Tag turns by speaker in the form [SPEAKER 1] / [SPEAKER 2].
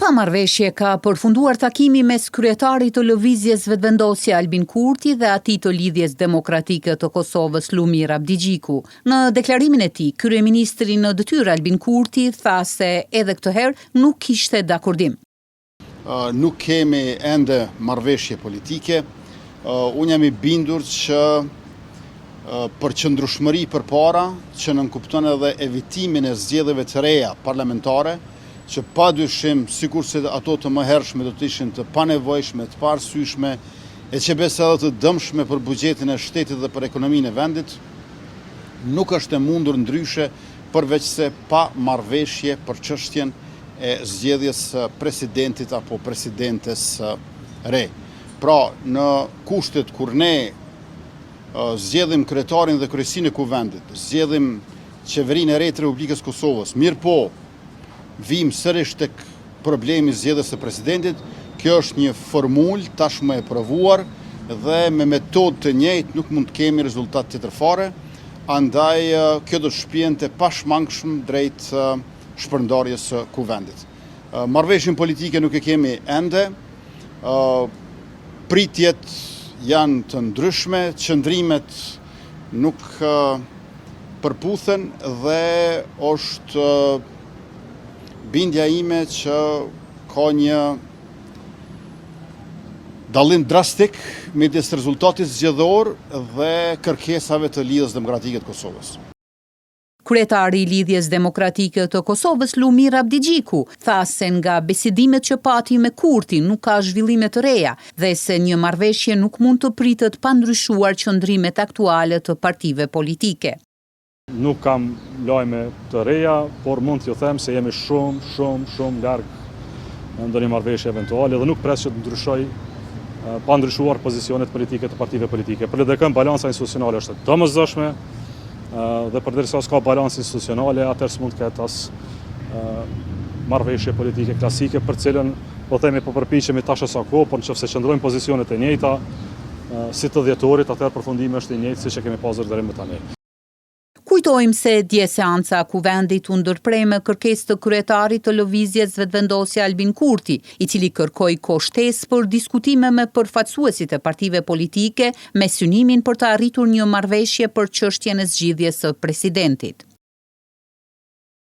[SPEAKER 1] kësa marrëveshje ka përfunduar takimi mes kryetarit të lëvizjes vetëvendosje Albin Kurti dhe atij të Lidhjes Demokratike të Kosovës Lumir Abdigjiku. Në deklarimin e tij, kryeministri në detyrë Albin Kurti tha se edhe këtë herë nuk kishte dakordim.
[SPEAKER 2] Nuk kemi ende marrëveshje politike. Unë jam I bindur që për qëndrueshmëri përpara, që nënkupton edhe evitimin e zgjedhjeve të reja parlamentare, që padyshim sikurse ato të mëhershme do të ishin të panevojshme, të paarsyeshme, e që besoj edhe të dëmshme për buxhetin e shtetit dhe për ekonominë e vendit, nuk është e mundur ndryshe përveç se pa marrëveshje për çështjen e zgjedhjes presidentit apo presidentes re. Pra, në kushtet kur ne zgjedhim kryetarin dhe kryesinë e kuvendit, zgjedhim qeverinë e re të Republikës Kosovës, mirë po, vim sërish tek problemi zgjedhjes së presidentit, kjo është një formulë tashmë e provuar dhe me metodë të njëjtë nuk mund të kemi rezultat tjetër fare, andaj kjo do të shpjente pashmangshëm drejt shpërndarjes së kuvendit. Marrëveshjen politike nuk e kemi ende, pritjet janë të ndryshme, qëndrimet nuk përputhen dhe është bindja ime që ka një dallim drastik midis rezultatit zgjedhor dhe kërkesave të Lidhjes Demokratike të Kosovës.
[SPEAKER 1] Kryetari I Lidhjes Demokratike të Kosovës Lumir Abdigjiku tha se nga bisedimet që pati me Kurtin nuk ka zhvillime të reja dhe se një marrëveshje nuk mund të pritet pa ndryshuar qëndrimet aktuale të partive politike.
[SPEAKER 3] Nuk kam lajme të reja, por mund t'ju them se jemi shumë larg në ndonjë marrëveshje eventuale dhe nuk pres që të ndryshoj pa ndryshuar pozicionet politike të partive politike. Për LDK balanca institucionale është e domosdoshme dhe përderisa s'ka balancë institucionale, atëherë s'mund të ketë as marrëveshje politike klasike për cilën po themi po përpiqemi tash sa kohë, por nëse qëndrojmë pozicionet e njëjta si të dhjetorit, atëherë përfundimi është I njëjtë siç e kemi pasur deri më tani.
[SPEAKER 1] Kujtojmë se dje seanca kuvendit u ndërprej me kërkesë të kryetarit të lëvizjes vetëvendosje Albin Kurti, I cili kërkoi kohë shtesë për diskutime me përfaqësuesit e partive politike me synimin për të arritur një marrëveshje për çështjen e zgjidhjes së presidentit.